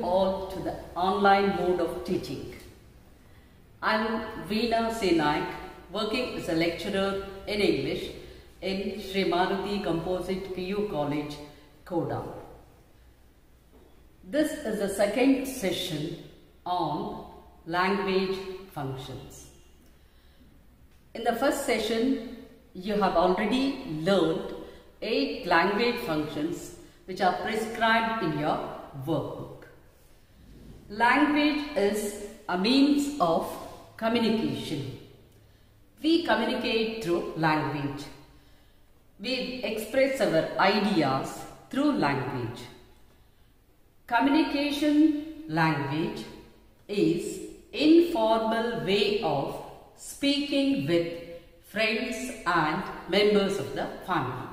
all to the online mode of teaching. I am Veena Senaik, working as a lecturer in English in Sri Maruti Composite PU College, Koda. This is the second session on language functions. In the first session, you have already learned 8 language functions which are prescribed in your workbook. Language is a means of communication. We communicate through language. We express our ideas through language. Communication language is informal way of speaking with friends and members of the family.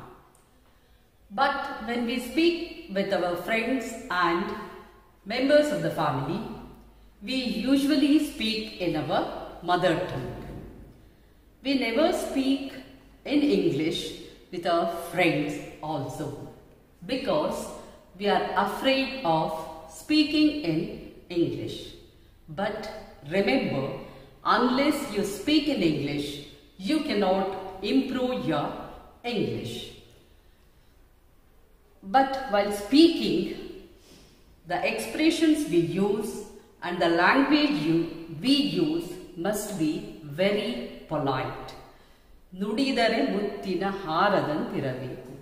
But when we speak with our friends and members of the family, we usually speak in our mother tongue. We never speak in English with our friends also because we are afraid of speaking in English. But remember, unless you speak in English, you cannot improve your English. But while speaking, the expressions we use and the language we use must be very polite. Nudidare muttina haradan tiraveku.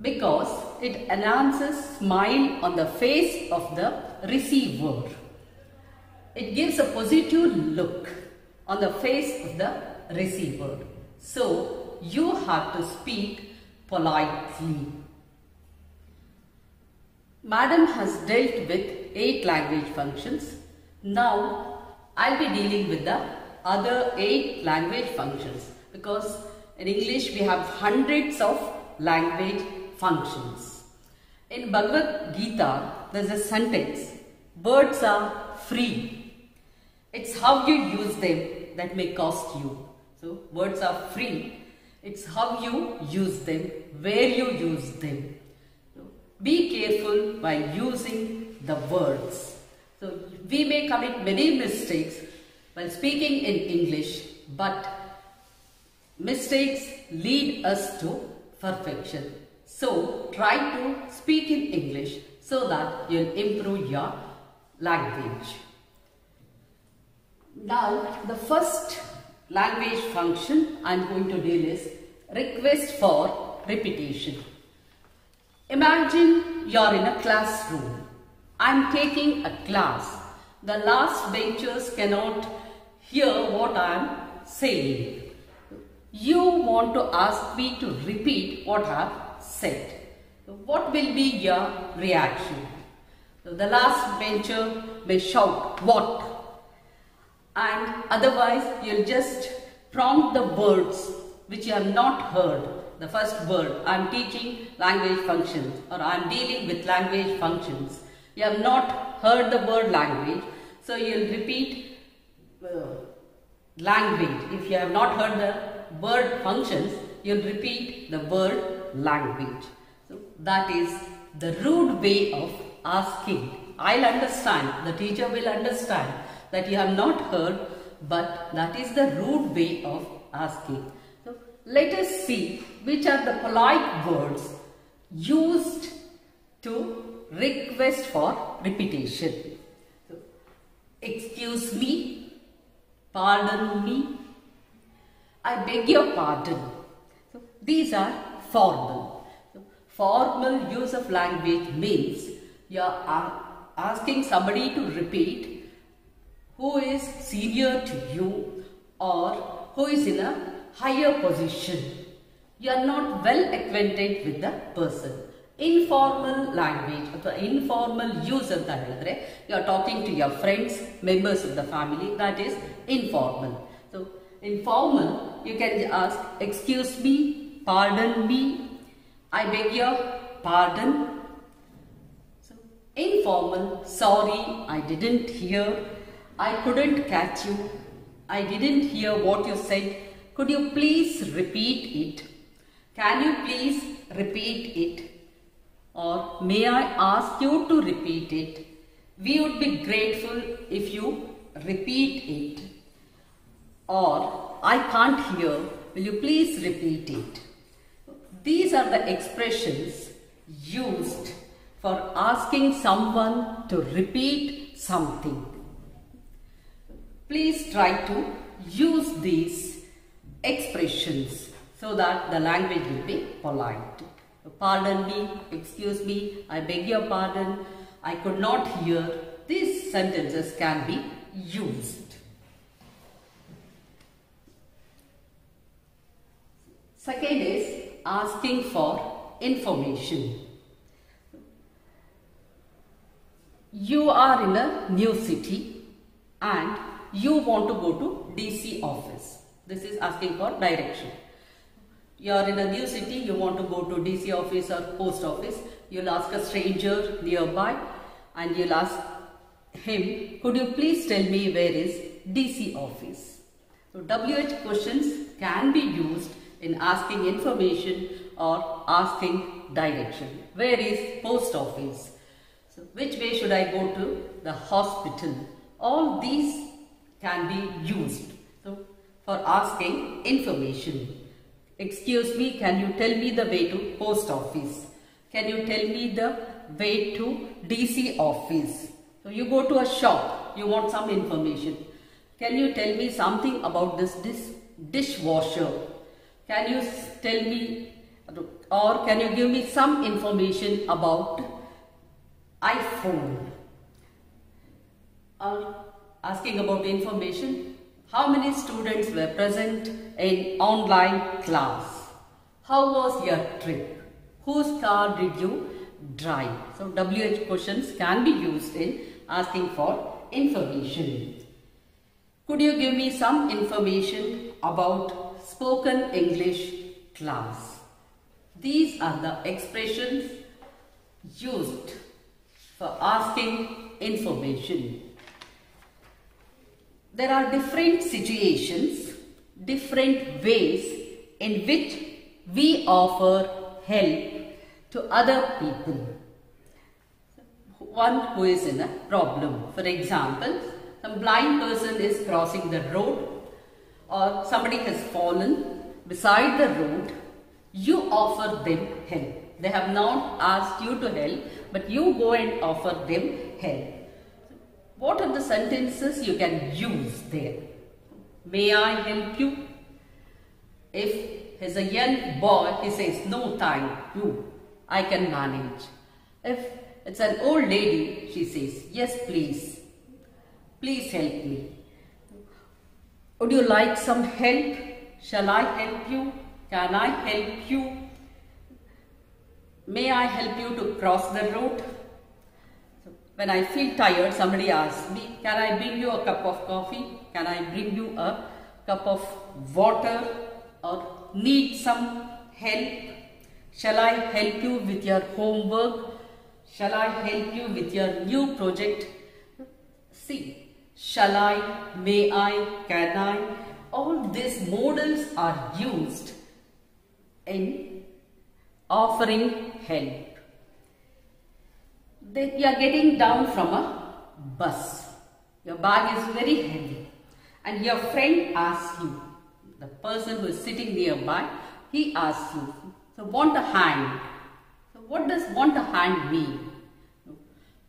Because it enhances smile on the face of the receiver. It gives a positive look on the face of the receiver. So you have to speak politely. Madam has dealt with 8 language functions. Now I'll be dealing with the other 8 language functions because in English we have hundreds of language functions. In Bhagavad Gita there's a sentence, birds are free. It's how you use them that may cost you. So words are free. It's how you use them, where you use them. So, be careful while using the words. So we may commit many mistakes while speaking in English, but mistakes lead us to perfection. So try to speak in English so that you'll improve your language. Now the first language function I am going to deal is request for repetition. Imagine you are in a classroom. I am taking a class. The last benchers cannot hear what I am saying. You want to ask me to repeat what I have said. What will be your reaction? The last bencher may shout, "What?" And otherwise you'll just prompt the words which you have not heard. The first word, I am teaching language functions or I am dealing with language functions. You have not heard the word language, so you'll repeat language. If you have not heard the word functions, you'll repeat the word language. So that is the rude way of asking. I'll understand, the teacher will understand that you have not heard, but that is the rude way of asking. So let us see which are the polite words used to request for repetition. So, excuse me, pardon me, I beg your pardon. So these are formal. So, formal use of language means you are asking somebody to repeat who is senior to you or who is in a higher position. You are not well acquainted with the person. Informal language, or informal use of that, you are talking to your friends, members of the family, that is informal. So informal, you can ask, excuse me, pardon me, I beg your pardon. So informal, sorry, I didn't hear, I couldn't catch you. I didn't hear what you said. Could you please repeat it? Can you please repeat it? or may I ask you to repeat it? We would be grateful if you repeat it. Or I can't hear, will you please repeat it? These are the expressions used for asking someone to repeat something. Please try to use these expressions so that the language will be polite. Pardon me, excuse me, I beg your pardon, I could not hear. These sentences can be used. Second is asking for information. You are in a new city and you want to go to DC office. This is asking for direction. You are in a new city, you want to go to DC office or post office. You'll ask a stranger nearby and you'll ask him, could you please tell me where is DC office? So WH questions can be used in asking information or asking direction. Where is post office? So which way should I go to the hospital? All these can be used for asking information. Excuse me, can you tell me the way to post office? Can you tell me the way to DC office? So you go to a shop, you want some information. Can you tell me something about this dishwasher? Can you tell me, or can you give me some information about iPhone? Or asking about information, how many students were present in online class? How was your trip? Whose car did you drive? So WH questions can be used in asking for information. Could you give me some information about spoken English class? These are the expressions used for asking information. There are different situations, different ways in which we offer help to other people. One who is in a problem. For example, some blind person is crossing the road or somebody has fallen beside the road. You offer them help. They have not asked you to help, but you go and offer them help. What are the sentences you can use there? May I help you? If he's a young boy, he says, no time, I can manage. If it's an old lady, she says, yes please, please help me. Would you like some help? Shall I help you? Can I help you? May I help you to cross the road? When I feel tired, somebody asks me, can I bring you a cup of coffee? Can I bring you a cup of water? Or need some help? Shall I help you with your homework? Shall I help you with your new project? See, shall I, may I, can I? All these modals are used in offering help. You are getting down from a bus. Your bag is very heavy and your friend asks you, the person who is sitting nearby, he asks you, so want a hand. So what does want a hand mean?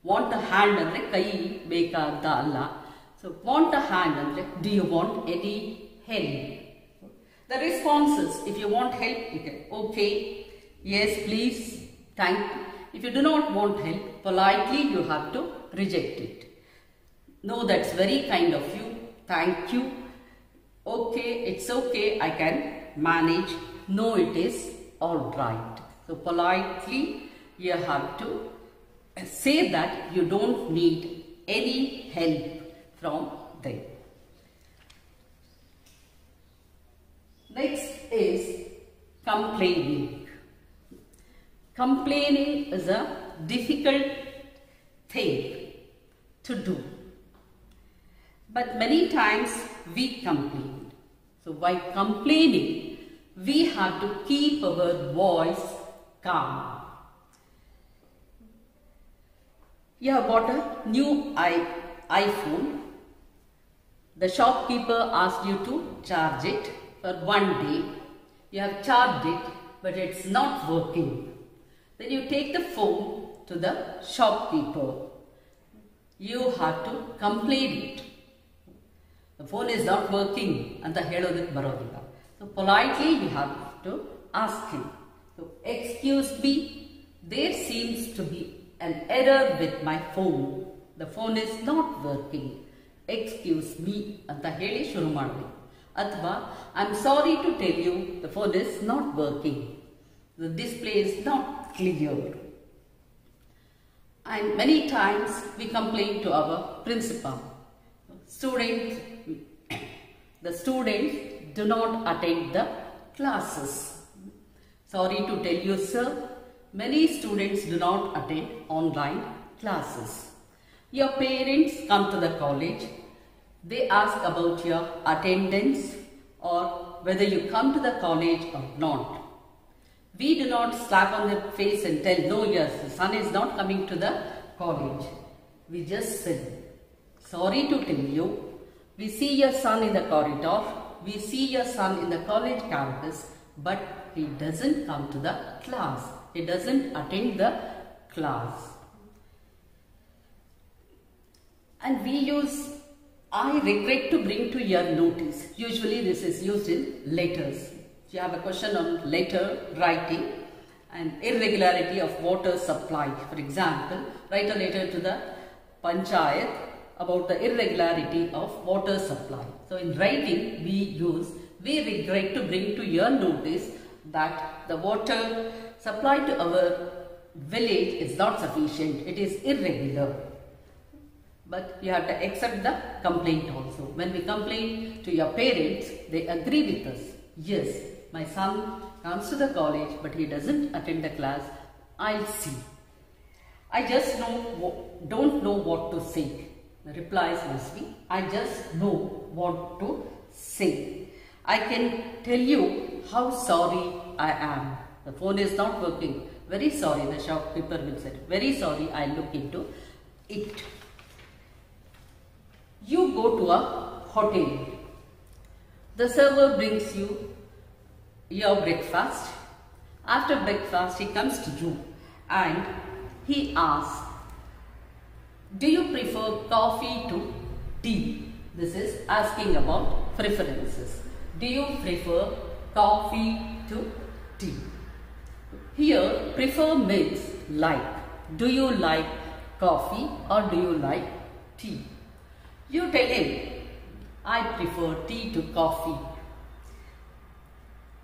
Want a hand andre kai bekadda alla. So want a hand andre, do you want any help? The responses, if you want help, you can, okay, yes please, thank you. If you do not want help, politely you have to reject it. No, that's very kind of you, thank you. Okay, it's okay, I can manage. No, it is all right. So politely you have to say that you don't need any help from them. Next is complaining. Complaining is a difficult thing to do. But many times we complain. So by complaining, we have to keep our voice calm. You have bought a new iPhone. The shopkeeper asked you to charge it for 1 day. You have charged it, but it's not working. Then you take the phone to the shopkeeper. You have to complain it. The phone is not working and the ಹೇಳೋದಕ್ಕೆ ಬರೋದಿಲ್ಲ. So politely we have to ask him. So excuse me, there seems to be an error with my phone. The phone is not working. Excuse me ಅಂತ ಹೇಳಿ ಶುರು ಮಾಡಬೇಕು. ಅಥವಾ I'm sorry to tell you the phone is not working. The display is not clear. And many times we complain to our principal. The students do not attend the classes. Sorry to tell you, sir, many students do not attend online classes. Your parents come to the college. They ask about your attendance or whether you come to the college or not. We do not slap on their face and tell, no, yes, the son is not coming to the college. We just say, sorry to tell you, we see your son in the corridor, we see your son in the college campus, but he doesn't come to the class. He doesn't attend the class. And we use, I regret to bring to your notice. Usually this is used in letters. If you have a question on letter writing and irregularity of water supply, for example, write a letter to the Panchayat about the irregularity of water supply. So in writing we use, we regret to bring to your notice that the water supply to our village is not sufficient. It is irregular. But you have to accept the complaint also. When we complain to your parents, they agree with us. Yes, my son comes to the college but he doesn't attend the class. I'll see. I just don't know what to say. The replies must be, I just know what to say. I can tell you how sorry I am. The phone is not working. Very sorry, the shopkeeper will say. Very sorry, I'll look into it. You go to a hotel. The server brings you your breakfast. After breakfast, he comes to you and he asks, do you prefer coffee to tea? This is asking about preferences. Do you prefer coffee to tea? Here, prefer means like. Do you like coffee or do you like tea? You tell him, I prefer tea to coffee.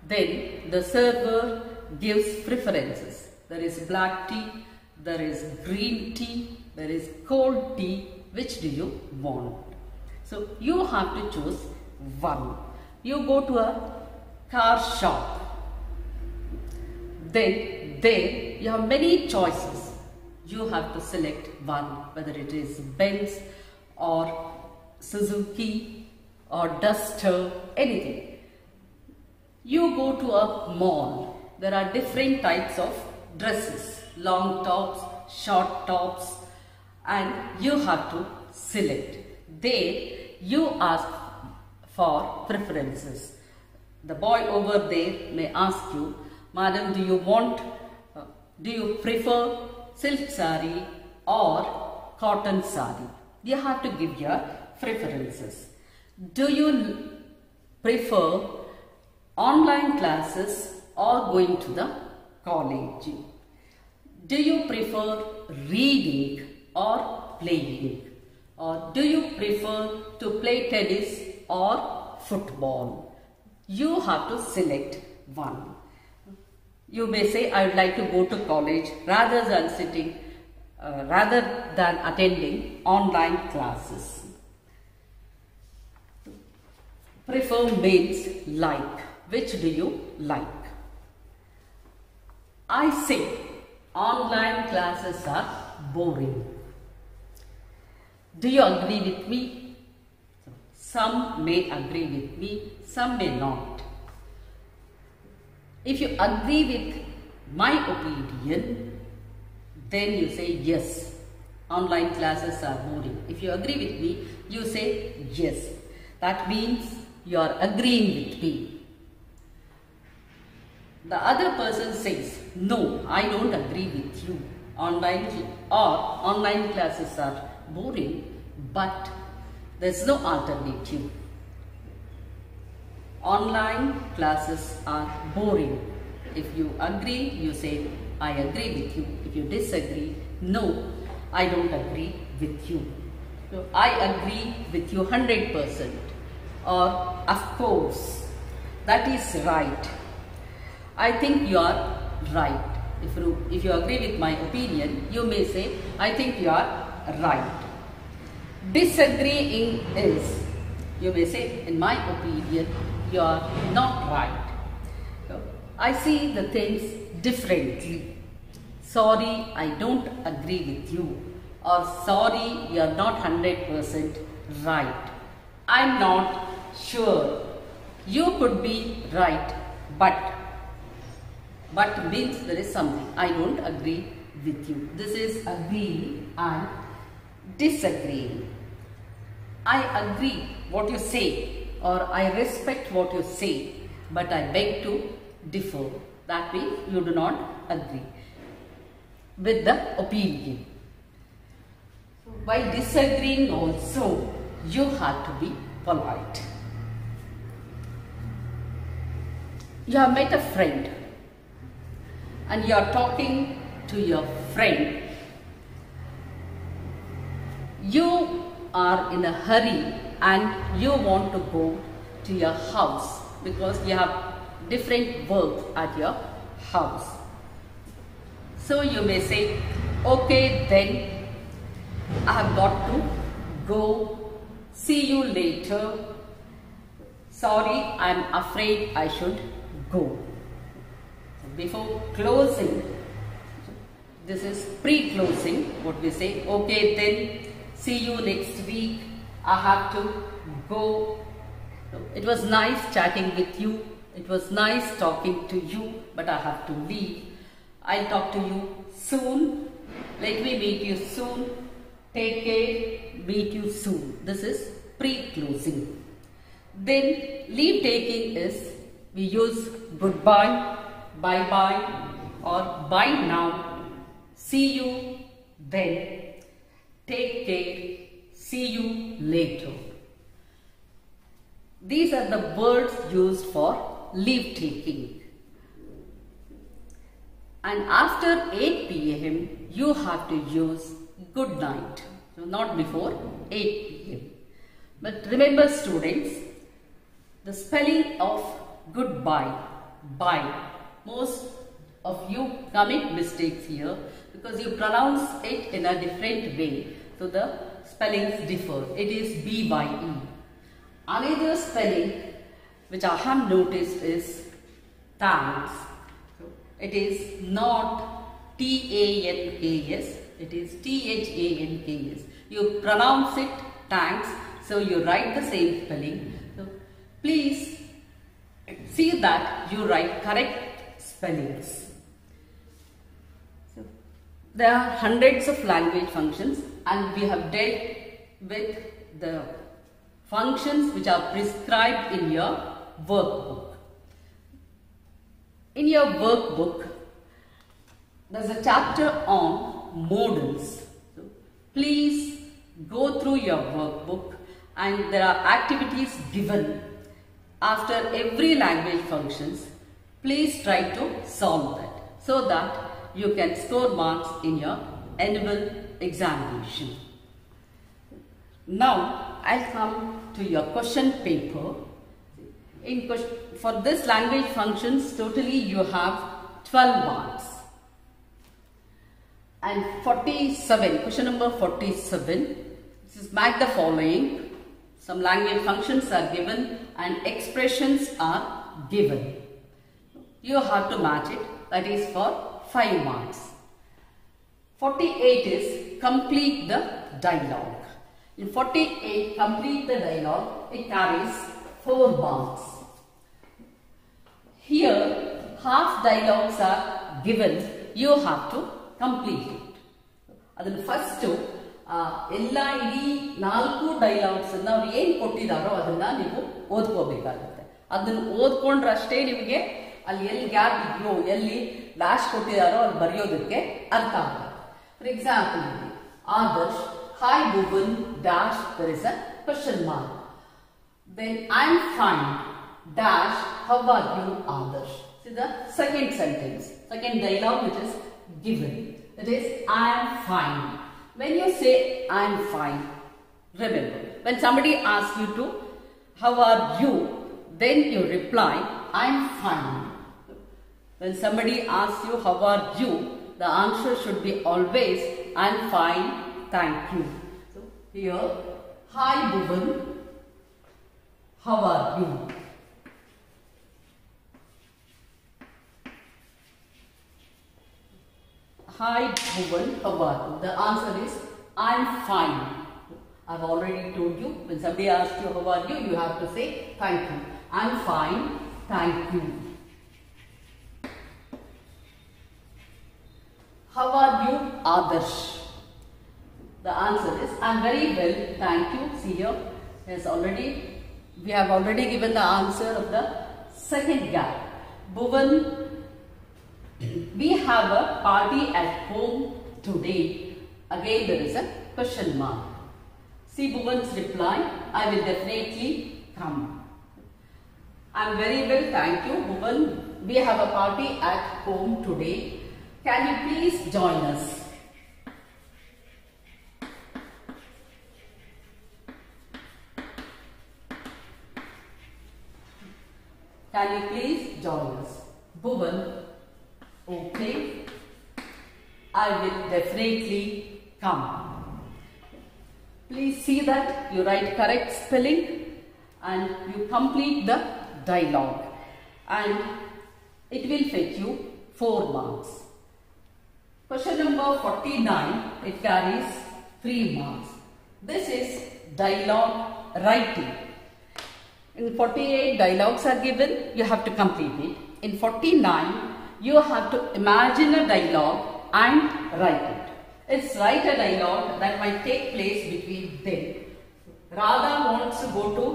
Then the server gives preferences. There is black tea, there is green tea, there is cold tea. Which do you want? So you have to choose one. You go to a car shop. Then there you have many choices. You have to select one, whether it is Benz or Suzuki or Duster, anything. You go to a mall. There are different types of dresses, long tops, short tops, and you have to select. There you ask for preferences. The boy over there may ask you, madam, do you prefer silk saree or cotton saree? You have to give your preferences. Do you prefer online classes or going to the college? Do you prefer reading or playing? Or do you prefer to play tennis or football? You have to select one. You may say, I would like to go to college rather than attending online classes. Prefer means like. Which do you like? I say online classes are boring. Do you agree with me? Some may agree with me, some may not. If you agree with my opinion, then you say yes, online classes are boring. If you agree with me, you say yes. That means you are agreeing with me. The other person says, no, I don't agree with you. Online classes are boring, but there's no alternative. Online classes are boring. If you agree, you say, I agree with you. If you disagree, no, I don't agree with you. So, I agree with you 100%. Or, of course, that is right. I think you are right. If you agree with my opinion, you may say, I think you are right. Disagreeing is, you may say, in my opinion, you are not right. So, I see the things differently. Sorry, I don't agree with you. Or sorry, you are not 100% right. I'm not sure. You could be right, but means there is something. I don't agree with you. This is agreeing and disagreeing. I agree what you say, or I respect what you say, but I beg to differ. That means you do not agree with the opinion. While disagreeing also, you have to be polite. You have met a friend and you are talking to your friend. You are in a hurry and you want to go to your house because you have different work at your house. So you may say, okay, then I have got to go. See you later. Sorry, I am afraid I should go. Before closing, this is pre-closing, what we say, okay then, see you next week, I have to go. It was nice chatting with you, it was nice talking to you, but I have to leave. I'll talk to you soon, let me meet you soon, take care, meet you soon. This is pre-closing. Then leave taking is, we use goodbye, bye-bye or bye now, see you then, take care, see you later. These are the words used for leave taking. And after 8 p.m. you have to use good night, so not before 8 p.m. But remember students, the spelling of goodbye, bye, most of you commit mistakes here because you pronounce it in a different way. So the spellings differ. It is B-Y-E. Another spelling which I have noticed is thanks. So it is not T-A-N-K-S. It is T-H-A-N-K-S. You pronounce it thanks. So you write the same spelling. So please see that you write correct spellings. So, there are hundreds of language functions and we have dealt with the functions which are prescribed in your workbook. In your workbook, there is a chapter on modals. So, please go through your workbook and there are activities given after every language functions. Please try to solve that so that you can score marks in your annual examination. Now I'll come to your question paper. For this language functions, totally you have 12 marks. And 47, question number 47, this is match the following. Some language functions are given and expressions are given. You have to match it, that is for 5 marks. 48 is complete the dialogue. In 48, complete the dialogue, it carries 4 marks. Here, half dialogues are given, you have to complete it. Then first ಎಲ್ಲ ಇಡೀ 4 dialogues ಅನ್ನ ಅವ್ರು ಏನ್ ಕೊಟ್ಟಿದಾರೋ ಅದನ್ನ ನೀವು ಓದ್ಕೋಬೇಕಾಗುತ್ತೆ. ಅದನ್ನ ಓದ್ಕೊಂಡ್ರಷ್ಟೇ ನಿಮಗೆ ಅಲ್ಲಿ ಎಲ್ಲಿ ಗ್ಯಾಪ್ ಇದೆಯೋ ಎಲ್ಲಿ ಲ್ಯಾಶ್ ಕೊಟ್ಟಿದಾರೋ ಅಲ್ಲಿ ಬರೆಯೋದಕ್ಕೆ ಅರ್ಥ ಆಗುತ್ತೆ. For example Adarsh hi Bhuvan dash there is a question mark. Then I am fine dash how are you Adarsh. See the second sentence, second dialogue which is given. It is I am fine. When you say I am fine, remember when somebody asks you to how are you, then you reply I am fine. When somebody asks you how are you, the answer should be always I am fine, thank you. So here, hi Bhuvan, how are you? Hi Bhuvan, how are you? The answer is I'm fine. I've already told you, when somebody asks you how are you, you have to say thank you. I'm fine, thank you. How are you, Adarsh? The answer is I'm very well, thank you. See here, we have already given the answer of the second gap. Bhuvan, we have a party at home today. Again there is a question mark. See Bhuvan's reply, I will definitely come. I am very well, thank you Bhuvan. We have a party at home today. Can you please join us? Can you please join us? Bhuvan, okay, I will definitely come. Please see that you write correct spelling and you complete the dialogue, and it will fetch you 4 marks. Question number 49, it carries 3 marks. This is dialogue writing. In 48 dialogues are given, you have to complete it. In 49, you have to imagine a dialogue and write it. It's write a dialogue that might take place between them. Radha wants to go to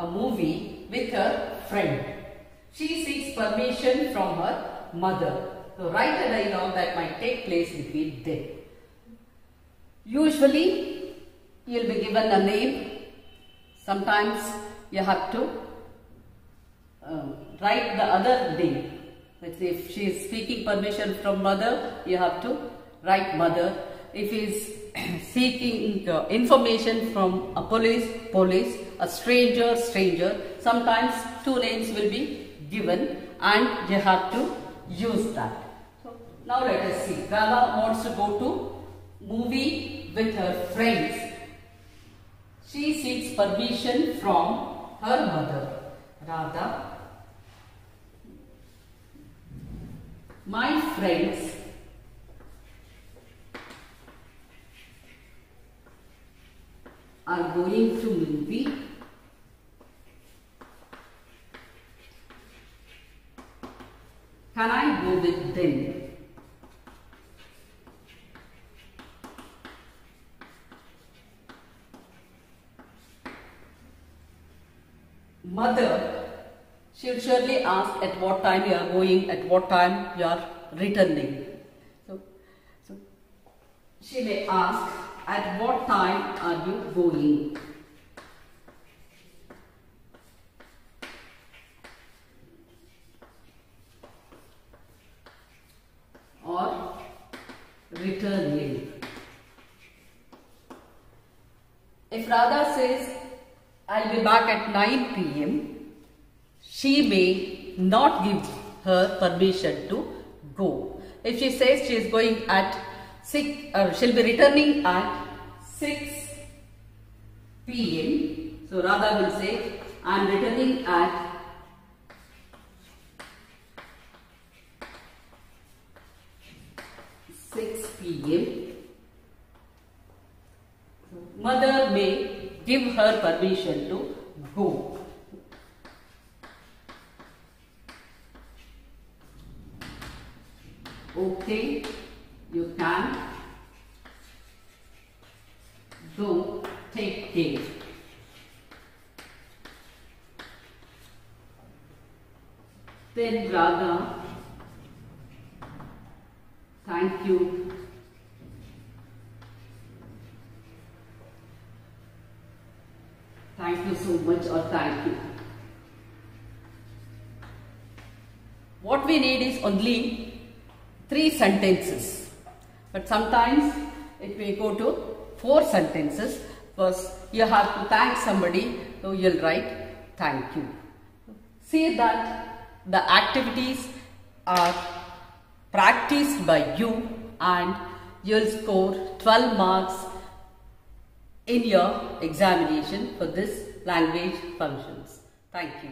a movie with her friend. She seeks permission from her mother. So write a dialogue that might take place between them. Usually, you'll be given a name. Sometimes you have to write the other name. Let's say if she is seeking permission from mother, you have to write mother. If he is seeking information from a police, a stranger. Sometimes 2 names will be given and you have to use that. So now let us see. Radha wants to go to movie with her friends. She seeks permission from her mother. Radha, my friends are going to movie. Can I go with them? Mother, she will surely ask at what time you are going, at what time you are returning. So she may ask, at what time are you going? Or returning. If Radha says, I'll be back at 9 p.m., she may not give her permission to go. If she says she is going at 6, she'll be returning at 6 p.m. So Radha will say, I am returning at 6 p.m. Mother may give her permission to go. Okay, you can Go, take care. Then Radha, thank you. Thank you so much, or thank you. What we need is only 3 sentences, but sometimes it may go to 4 sentences. First, you have to thank somebody, so you'll write thank you. See that the activities are practiced by you and you'll score 12 marks in your examination for this language functions. Thank you.